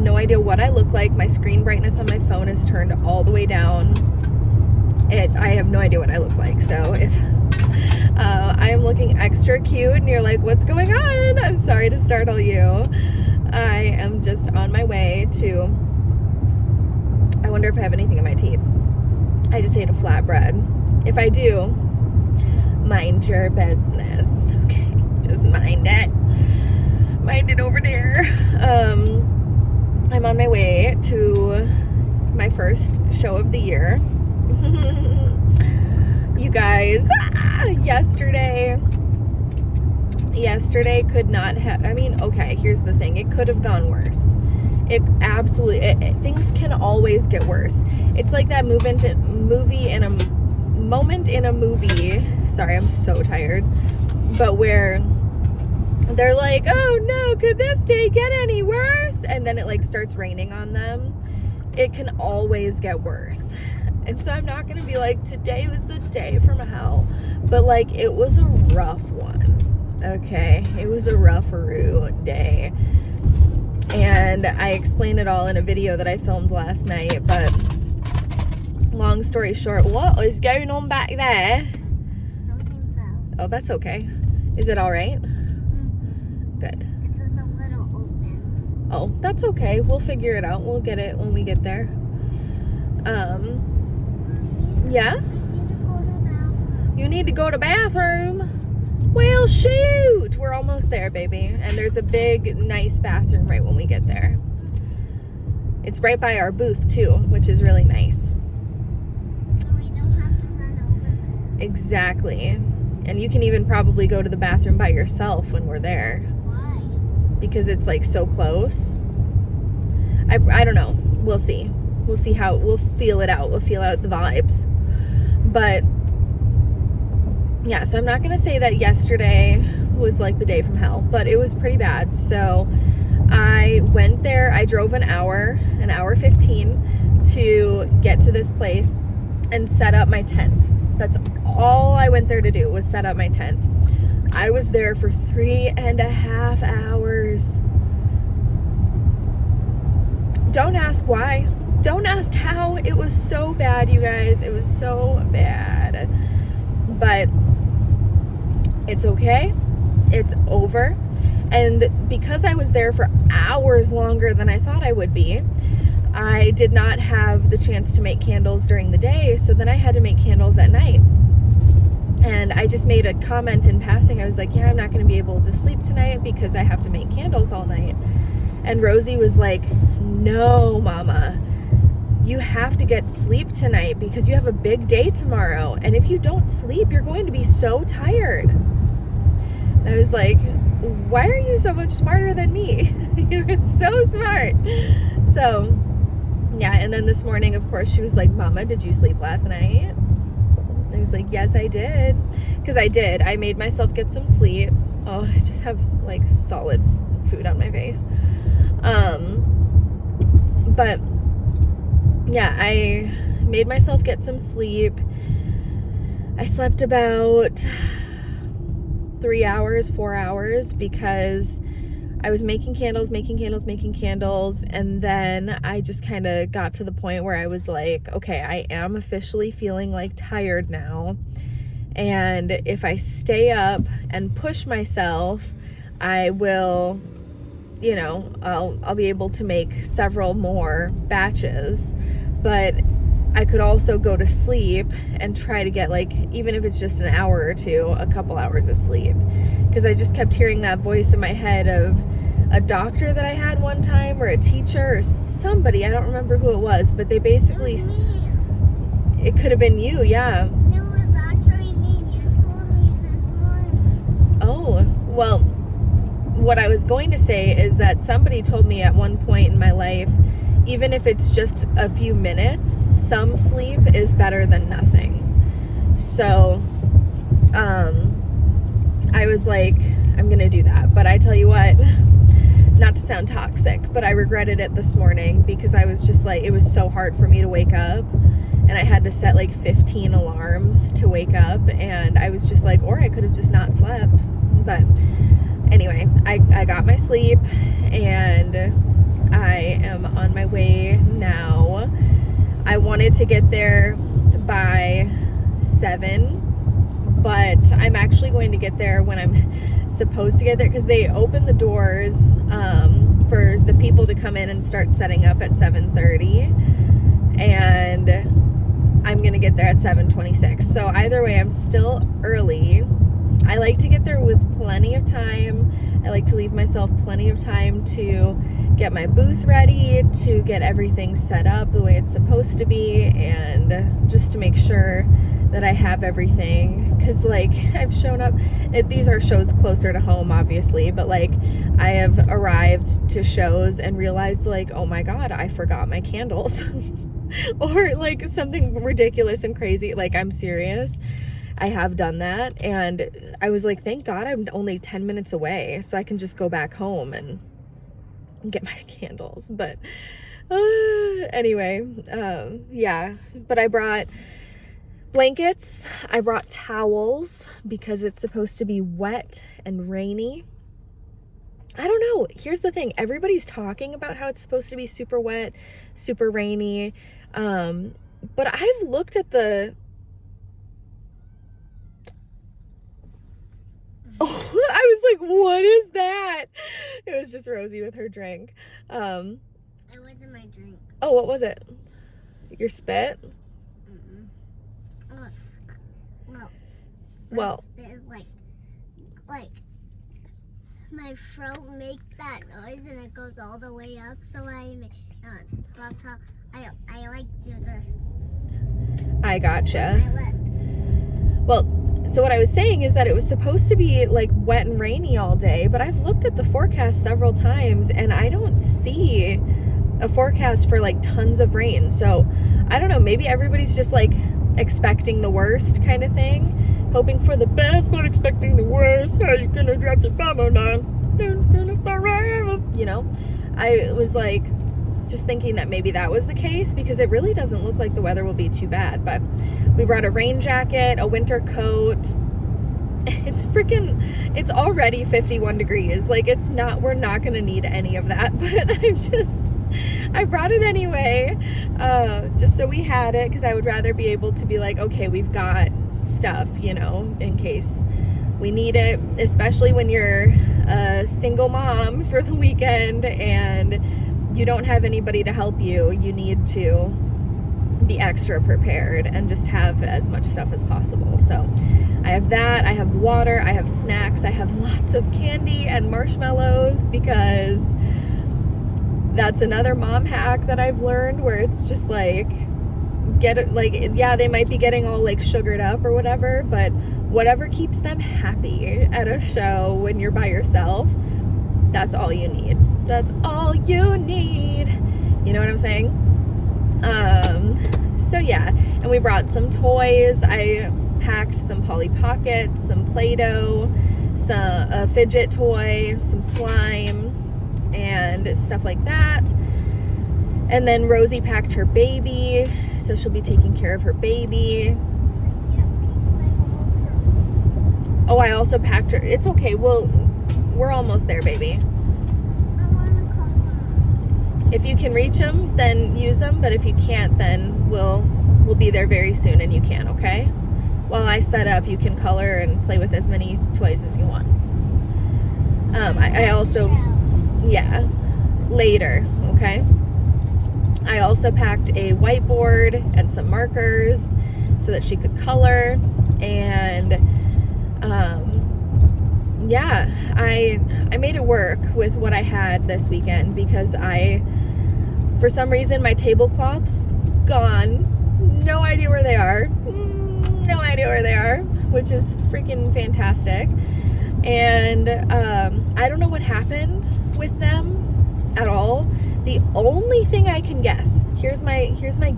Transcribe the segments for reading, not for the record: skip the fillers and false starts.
no idea what I look like. My screen brightness on my phone is turned all the way down. I have no idea what I look like. So if I am looking extra cute and you're like, what's going on? I'm sorry to startle you. I am just on my way to, I wonder if I have anything in my teeth. I just ate a flatbread. If I do, mind your business. Okay, just mind it. Mind it over there. I'm on my way to my first show of the year. You guys, yesterday could not have, I mean, okay, here's the thing. It could have gone worse. It absolutely, things can always get worse. It's like that moment in a movie, sorry, I'm so tired, but where they're like, oh no, could this day get any worse? And then it like starts raining on them. It can always get worse. And so I'm not gonna be like, today was the day from hell, but like, it was a rough one, okay? It was a rough-a-roo day. And I explained it all in a video that I filmed last night, but long story short, what is going on back there? Something fell. Oh, that's okay. Is it all right? Good. It was a little open. Oh, that's okay. We'll figure it out. We'll get it when we get there. Yeah? I need to go to the bathroom. You need to go to bathroom? Well, shoot! We're almost there, baby. And there's a big, nice bathroom right when we get there. It's right by our booth, too, which is really nice. So we don't have to run over there. Exactly. And you can even probably go to the bathroom by yourself when we're there. Why? Because it's like so close. I don't know. We'll see. We'll see how, we'll feel it out. We'll feel out the vibes. But yeah, so I'm not going to say that yesterday was like the day from hell, but it was pretty bad. So I went there, I drove an hour 15 to get to this place and set up my tent. That's all I went there to do, was set up my tent. I was there for 3.5 hours. Don't ask why. Don't ask how. It was so bad, you guys. It was so bad. But it's okay. It's over. And because I was there for hours longer than I thought I would be, I did not have the chance to make candles during the day, so then I had to make candles at night. And I just made a comment in passing. I was like, yeah, I'm not going to be able to sleep tonight because I have to make candles all night. And Rosie was like, no, Mama, you have to get sleep tonight because you have a big day tomorrow. And if you don't sleep, you're going to be so tired. And I was like, why are you so much smarter than me? You're so smart. So, yeah, and then this morning, of course, she was like, Mama, did you sleep last night? I was like, yes, I did. Because I did. I made myself get some sleep. Oh, I just have, like, solid food on my face. But, yeah, I made myself get some sleep. I slept about 3 hours, 4 hours, because I was making candles, and then I just kind of got to the point where I was like, okay, I am officially feeling like tired now, and if I stay up and push myself, I will, you know, I'll be able to make several more batches, but I could also go to sleep and try to get, like, even if it's just an hour or two, a couple hours of sleep. Because I just kept hearing that voice in my head of a doctor that I had one time, or a teacher, or somebody, I don't remember who it was, but they basically, It was me. it could have been you, yeah. It was actually me. You told me this morning. Oh, well, what I was going to say is that somebody told me at one point in my life, even if it's just a few minutes, some sleep is better than nothing. So, I was like, I'm gonna do that. But I tell you what, not to sound toxic, but I regretted it this morning because I was just like, it was so hard for me to wake up, and I had to set like 15 alarms to wake up, and I was just like, or I could have just not slept. But anyway, I got my sleep, and I I am on my way now. I wanted to get there by 7, but I'm actually going to get there when I'm supposed to get there, because they open the doors for the people to come in and start setting up at 7:30, and I'm gonna get there at 7:26. So either way, I'm still early. I like to get there with plenty of time. I like to leave myself plenty of time to get my booth ready, to get everything set up the way it's supposed to be, and just to make sure that I have everything. Because like, I've shown up, these are shows closer to home obviously, but like I have arrived to shows and realized like, oh my god, I forgot my candles. Or like something ridiculous and crazy. Like, I'm serious, I have done that, and I was like, thank god I'm only 10 minutes away, so I can just go back home and get my candles. But anyway, yeah, but I brought blankets, I brought towels, because it's supposed to be wet and rainy. I don't know, here's the thing, everybody's talking about how it's supposed to be super wet, super rainy, but I've looked at the I was like, what is that? It was just Rosie with her drink. It wasn't my drink. Oh, what was it? Your spit? Well, spit is like my throat makes that noise and it goes all the way up. So that's how I like do this. I gotcha. With my lips. Well, so what I was saying is that it was supposed to be like wet and rainy all day, but I've looked at the forecast several times and I don't see a forecast for like tons of rain. So I don't know, maybe everybody's just like expecting the worst kind of thing, hoping for the best but expecting the worst. Are you gonna drop the bomb or not? You know, I was like just thinking that maybe that was the case, because it really doesn't look like the weather will be too bad. But we brought a rain jacket, a winter coat. It's already 51 degrees. Like, it's not, we're not gonna need any of that, but I brought it anyway, just so we had it, because I would rather be able to be like, okay, we've got stuff, you know, in case we need it, especially when you're a single mom for the weekend and you don't have anybody to help you. You need to be extra prepared and just have as much stuff as possible. So I have that, I have water, I have snacks, I have lots of candy and marshmallows, because that's another mom hack that I've learned, where it's just like, yeah, they might be getting all like sugared up or whatever, but whatever keeps them happy at a show when you're by yourself, that's all you need. That's all you need. You know what I'm saying? So yeah, and we brought some toys. I packed some Polly Pockets, some Play-Doh, a fidget toy, some slime, and stuff like that. And then Rosie packed her baby, so she'll be taking care of her baby. Oh, I also packed her. It's okay. We're almost there, baby. I want to color. If you can reach them, then use them. But if you can't, then we'll be there very soon, and you can. Okay. While I set up, you can color and play with as many toys as you want. I also, yeah, later. Okay. I also packed a whiteboard and some markers so that she could color, and yeah, I made it work with what I had this weekend, because for some reason my tablecloths gone, no idea where they are, which is freaking fantastic. And I don't know what happened with them at all. The only thing I can guess, here's my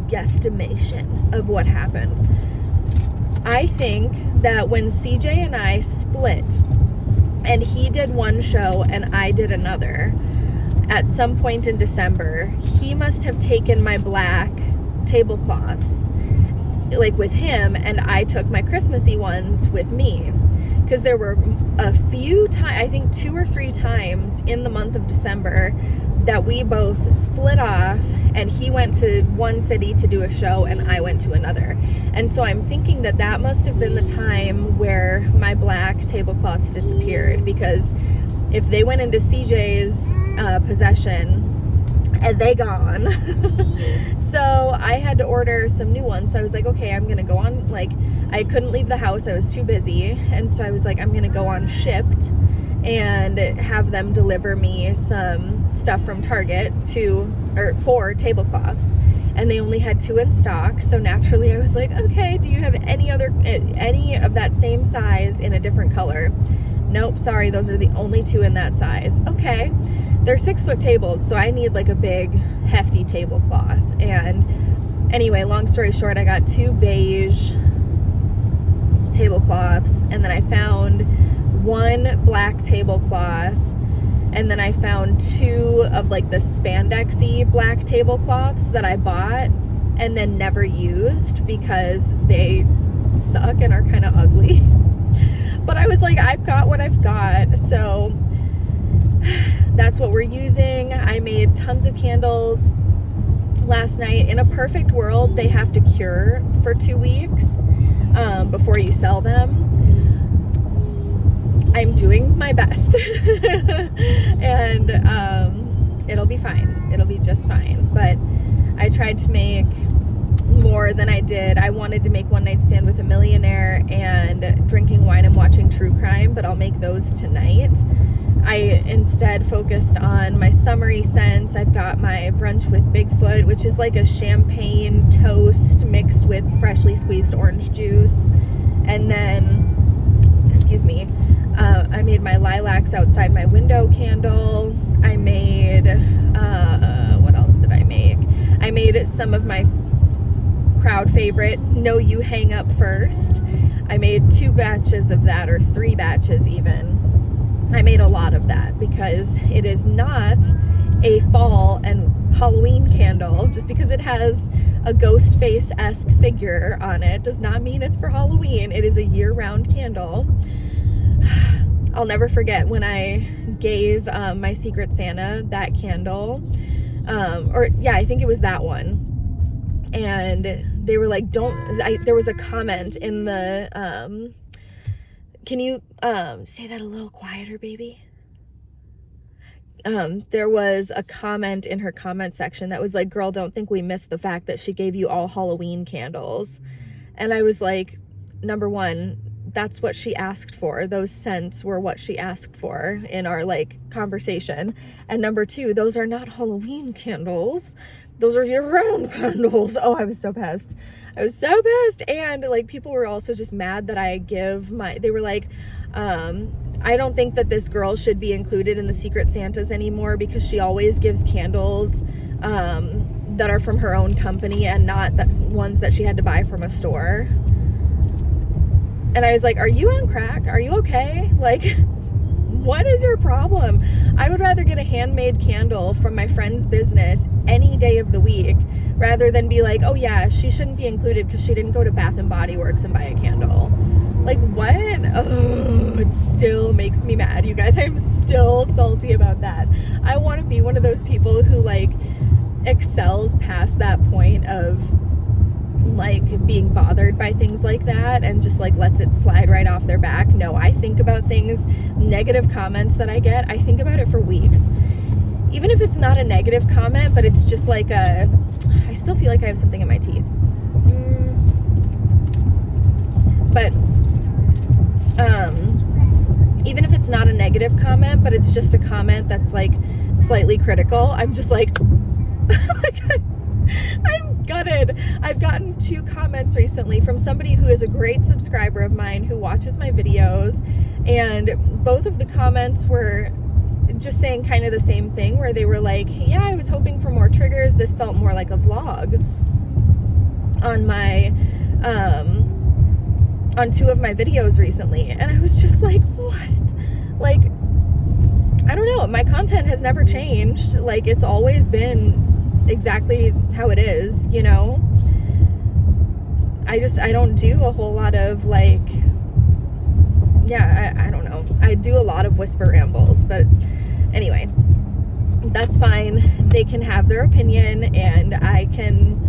guesstimation of what happened. I think that when CJ and I split, and he did one show and I did another, at some point in December, he must have taken my black tablecloths like with him, and I took my Christmassy ones with me, because there were a few times, I think 2 or 3 times in the month of December, that we both split off, and he went to one city to do a show and I went to another. And so I'm thinking that that must have been the time where my black tablecloths disappeared, because if they went into CJ's possession, and they gone. So I had to order some new ones. So I was like, okay, I'm gonna go on, like, I couldn't leave the house, I was too busy, and so I was like, I'm gonna go on Shipt and have them deliver me some stuff from Target for tablecloths, and they only had 2 in stock. So naturally I was like, okay, do you have any of that same size in a different color? Nope, sorry, those are the only 2 in that size. Okay, they're 6-foot tables, so I need like a big hefty tablecloth. And anyway, long story short, I got 2 beige tablecloths, and then I found 1 black tablecloth, and then I found 2 of like the spandexy black tablecloths that I bought and then never used because they suck and are kind of ugly. But I was like, I've got what I've got, so that's what we're using. I made tons of candles last night. In a perfect world, they have to cure for 2 weeks before you sell them. I'm doing my best. And it'll be fine. It'll be just fine. But I tried to make more than I did. I wanted to make One Night Stand with a Millionaire and Drinking Wine and Watching True Crime, but I'll make those tonight. I instead focused on my summery scents. I've got my Brunch with Bigfoot, which is like a champagne toast mixed with freshly squeezed orange juice. And then, excuse me, I made my lilacs outside my window candle. I made, what else did I make? I made some of my crowd favorite, No You Hang Up First. I made 2 batches of that, or 3 batches even. I made a lot of that because it is not a fall and Halloween candle. Just because it has a ghost face-esque figure on it does not mean it's for Halloween. It is a year-round candle. I'll never forget when I gave my Secret Santa that candle. I think it was that one. And they were like, there was a comment in the, can you say that a little quieter, baby? There was a comment in her comment section that was like, girl, don't think we missed the fact that she gave you all Halloween candles. And I was like, number one, that's what she asked for. Those scents were what she asked for in our like conversation. And number 2, those are not Halloween candles. Those are year-round candles. Oh, I was so pissed. And like people were also just mad that they were like, I don't think that this girl should be included in the Secret Santas anymore because she always gives candles that are from her own company and not ones that she had to buy from a store. And I was like, are you on crack? Are you okay? Like, what is your problem? I would rather get a handmade candle from my friend's business any day of the week rather than be like, oh yeah, she shouldn't be included because she didn't go to Bath and Body Works and buy a candle. Like, what? Oh, it still makes me mad, you guys. I'm still salty about that. I want to be one of those people who like excels past that point of like being bothered by things like that and just like lets it slide right off their back. No, I think about things, negative comments that I get, I think about it for weeks. Even if it's not a negative comment, but it's just like I still feel like I have something in my teeth. But even if it's not a negative comment, but it's just a comment that's like slightly critical, I'm just like, I'm gutted. I've gotten 2 comments recently from somebody who is a great subscriber of mine who watches my videos, and both of the comments were just saying kind of the same thing, where they were like, yeah, I was hoping for more triggers. This felt more like a vlog on my on 2 of my videos recently. And I was just like, what? Like, I don't know, my content has never changed. Like, it's always been exactly how it is, you know. I don't do a whole lot of like yeah, I don't know. I do a lot of whisper rambles, but anyway, that's fine. They can have their opinion, and I can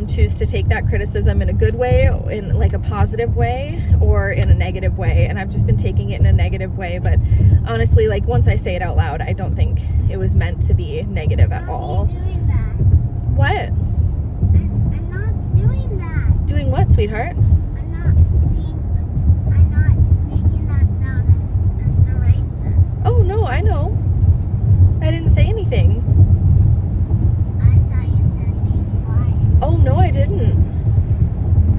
choose to take that criticism in a good way, in like a positive way, or in a negative way. And I've just been taking it in a negative way. But honestly, like once I say it out loud, I don't think it was meant to be negative at all. Are you doing that? What? I'm not doing that. Doing what, sweetheart? I'm not making that sound. It's eraser. Oh no, I know. I didn't say anything. I saw you said be quiet. Oh no, I didn't.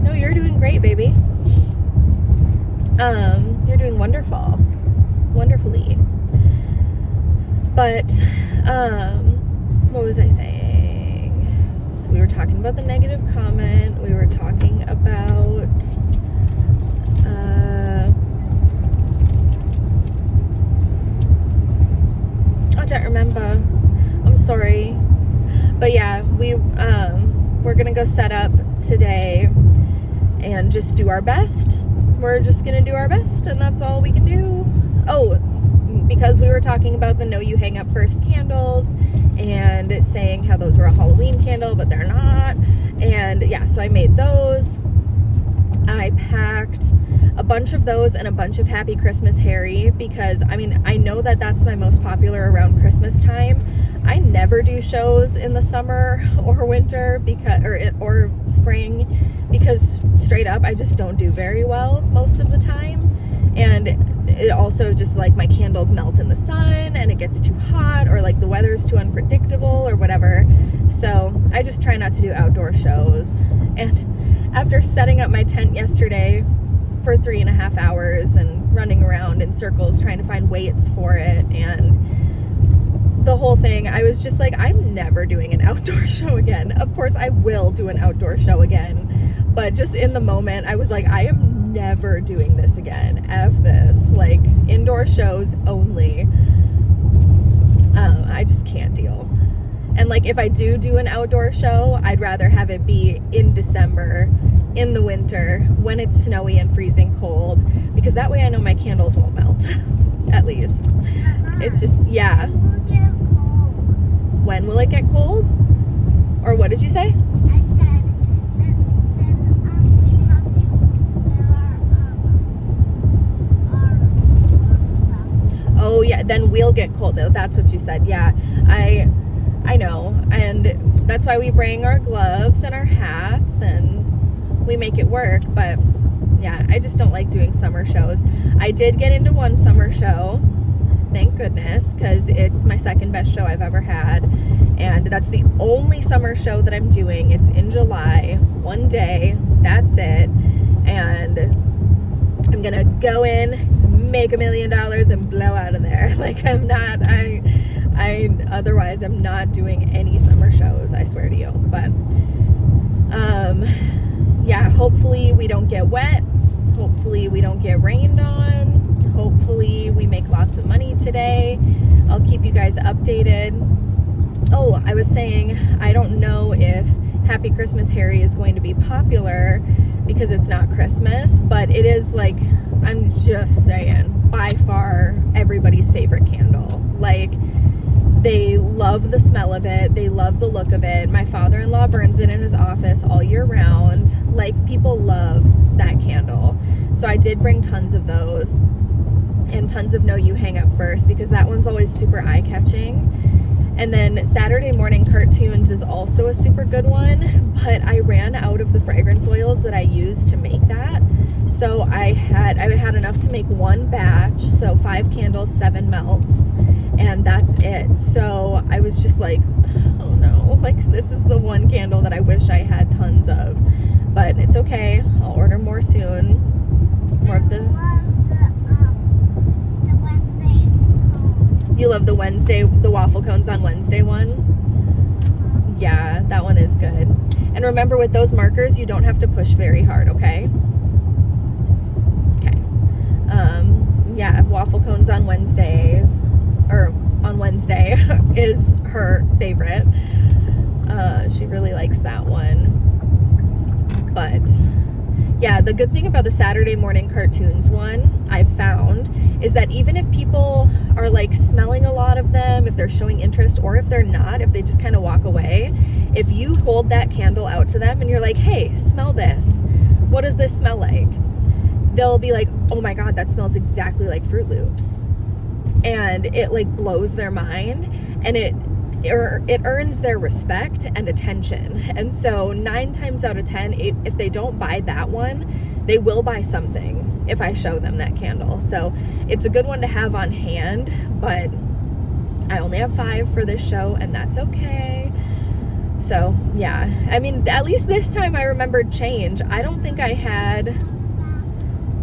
No, you're doing great, baby. You're doing wonderfully. But what was I saying? So we were talking about the negative comment. We were talking about I don't remember. I'm sorry. But yeah, we're gonna go set up today and just do our best. We're just gonna do our best, and that's all we can do. Oh, because we were talking about the No You Hang Up First candles and saying how those were a Halloween candle, but they're not. And yeah, so I made those. I packed a bunch of those and a bunch of Happy Christmas Harry, because I mean, I know that that's my most popular around Christmas time. I never do shows in the summer or winter or spring, because straight up I just don't do very well most of the time. And it also just like my candles melt in the sun and it gets too hot, or like the weather's too unpredictable or whatever. So I just try not to do outdoor shows. And after setting up my tent yesterday for 3.5 hours and running around in circles trying to find weights for it and the whole thing, I was just like, I'm never doing an outdoor show again. Of course I will do an outdoor show again, but just in the moment I was like, I am never doing this again. F this, like indoor shows only. I just can't deal. And like if I do an outdoor show, I'd rather have it be in December, in the winter, when it's snowy and freezing cold, because that way I know my candles won't melt. At least. Mama, It's just, yeah. it will get cold. When will it get cold? Or what did you say? I said then we have to get our stuff. Oh yeah, then we'll get cold. That's what you said. Yeah, I know. And that's why we bring our gloves and our hats and we make it work. But yeah, I just don't like doing summer shows. I did get into one summer show, thank goodness, because it's my second best show I've ever had. And that's the only summer show that I'm doing. It's in July, one day, that's it. And I'm gonna go in, make $1 million and blow out of there. Like otherwise I'm not doing any summer shows, I swear to you. But yeah, hopefully we don't get wet. Hopefully we don't get rained on. Hopefully we make lots of money today. I'll keep you guys updated. Oh, I was saying, I don't know if Happy Christmas Harry is going to be popular because it's not Christmas, but it is, like, I'm just saying, by far everybody's favorite candle. Like, they love the smell of it. They love the look of it. My father-in-law burns it in his office all year round. Like, people love that candle. So I did bring tons of those and tons of No You Hang Up First, because that one's always super eye-catching. And then Saturday Morning Cartoons is also a super good one, but I ran out of the fragrance oils that I used to make that. So I had enough to make one batch, so 5 candles, 7 melts, and that's it. So I was just like, oh no, like this is the one candle that I wish I had tons of, but it's okay. I'll order more soon. More of the Wednesday cone. You love the waffle cones on Wednesday one? Yeah, that one is good. And remember, with those markers, you don't have to push very hard, okay? Okay. Yeah, waffle cones on Wednesdays, or on Wednesday, is her favorite. She really likes that one. But Yeah, the good thing about the Saturday morning cartoons one I've found is that even if people are like smelling a lot of them, if they're showing interest, or if they're not, if they just kind of walk away, if you hold that candle out to them and you're like, hey, smell this, what does this smell like? They'll be like, oh my God, that smells exactly like Fruit Loops. And it like blows their mind, and it earns their respect and attention. And so 9 times out of 10, if they don't buy that one, they will buy something if I show them that candle. So it's a good one to have on hand, but I only have 5 for this show, and that's okay. So yeah, I mean, at least this time I remembered change. I don't think I had.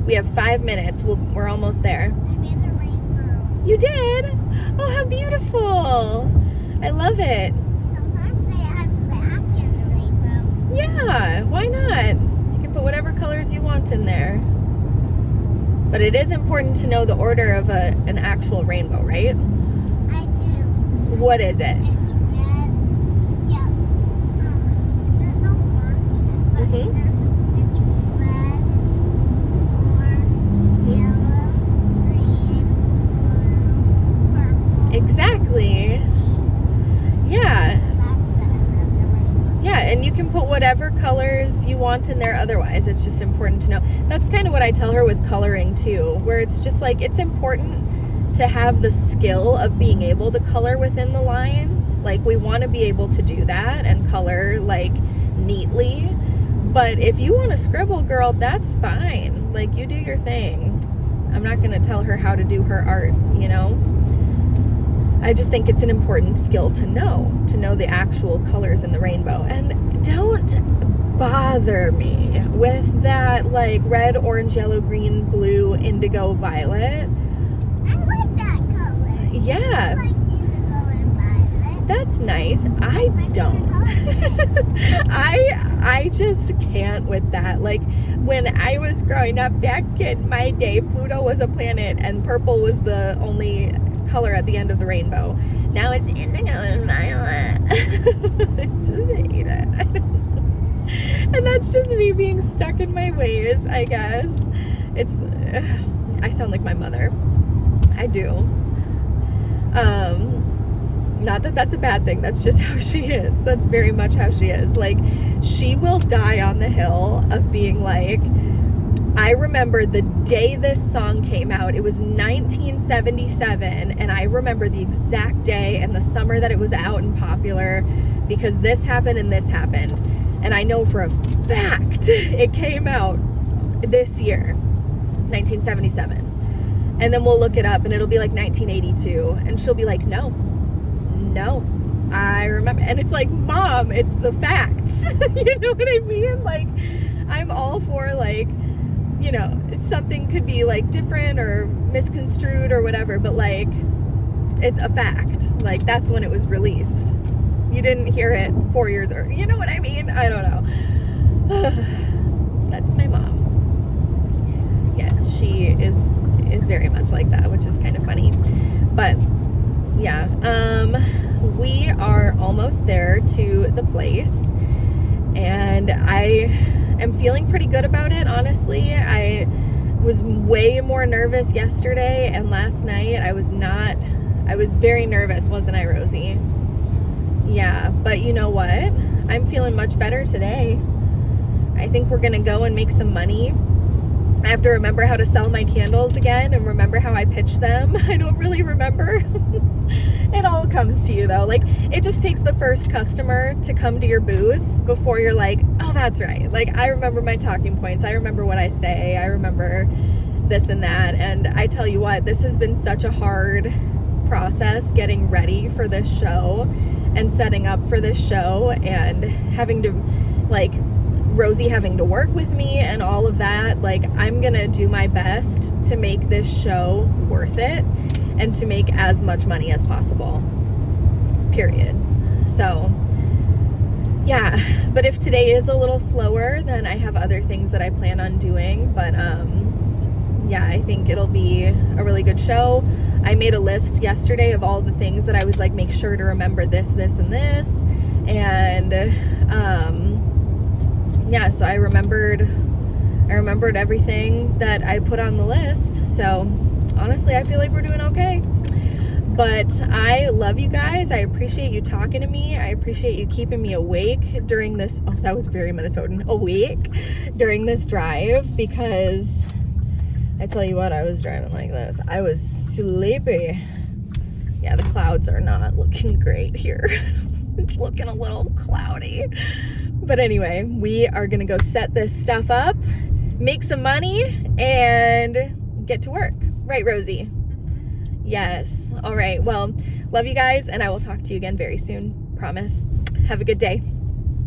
We have 5 minutes. We're almost there. I made a rainbow. You did? Oh, how beautiful. I love it. Sometimes they have black in the rainbow. Yeah, why not? You can put whatever colors you want in there. But it is important to know the order of an actual rainbow, right? I do. What is it? It's red, yellow. There's no orange, but it's red, orange, yellow, green, blue, purple. Exactly. Yeah. That's the end of the rainbow. Yeah, and you can put whatever colors you want in there otherwise. It's just important to know. That's kind of what I tell her with coloring too, where it's just like, it's important to have the skill of being able to color within the lines. Like, we want to be able to do that and color like neatly. But if you want to scribble, girl, that's fine. Like, you do your thing. I'm not going to tell her how to do her art, you know? I just think it's an important skill to know the actual colors in the rainbow. And don't bother me with that like red, orange, yellow, green, blue, indigo, violet. I like that color. Yeah. I like indigo and violet. That's nice. I don't. I just can't with that. Like, when I was growing up back in my day, Pluto was a planet and purple was the only color at the end of the rainbow. Now it's indigo and violet. I just hate it. And that's just me being stuck in my ways, I guess. I sound like my mother. I do. Not that that's a bad thing. That's just how she is. That's very much how she is. Like, she will die on the hill of being like, I remember the day this song came out. It was 1977, and I remember the exact day and the summer that it was out and popular because this happened and this happened. And I know for a fact it came out this year, 1977. And then we'll look it up and it'll be like 1982. And she'll be like, no, I remember. And it's like, Mom, it's the facts. You know what I mean? Like, I'm all for like, you know, something could be like different or misconstrued or whatever, but like, it's a fact. Like, that's when it was released. You didn't hear it 4 years or, you know what I mean? I don't know. That's my mom. Yes, she is very much like that, which is kind of funny. But yeah, we are almost there to the place, and I am feeling pretty good about it, honestly. I was way more nervous yesterday, and last night I was not. I was very nervous, wasn't I, Rosie? Yeah, but you know what? I'm feeling much better today. I think we're gonna go and make some money. I have to remember how to sell my candles again and remember how I pitched them. I don't really remember. It all comes to you though. Like, it just takes the first customer to come to your booth before you're like, oh, that's right. Like, I remember my talking points. I remember what I say. I remember this and that. And I tell you what, this has been such a hard process getting ready for this show and setting up for this show and having to, like, Rosie having to work with me and all of that. Like, I'm gonna do my best to make this show worth it and to make as much money as possible, period. So yeah, but if today is a little slower, then I have other things that I plan on doing. But yeah, I think it'll be a really good show. I made a list yesterday of all the things that I was like, make sure to remember this, this, and this. And yeah, so I remembered I remembered everything that I put on the list. So honestly, I feel like we're doing okay. But I love you guys. I appreciate you talking to me. I appreciate you keeping me awake during this, oh, that was very Minnesotan, awake during this drive, because I tell you what, I was driving like this. I was sleepy. Yeah, the clouds are not looking great here. It's looking a little cloudy. But anyway, we are gonna go set this stuff up, make some money, and get to work. Right, Rosie? Yes. All right. Well, love you guys, and I will talk to you again very soon. Promise. Have a good day.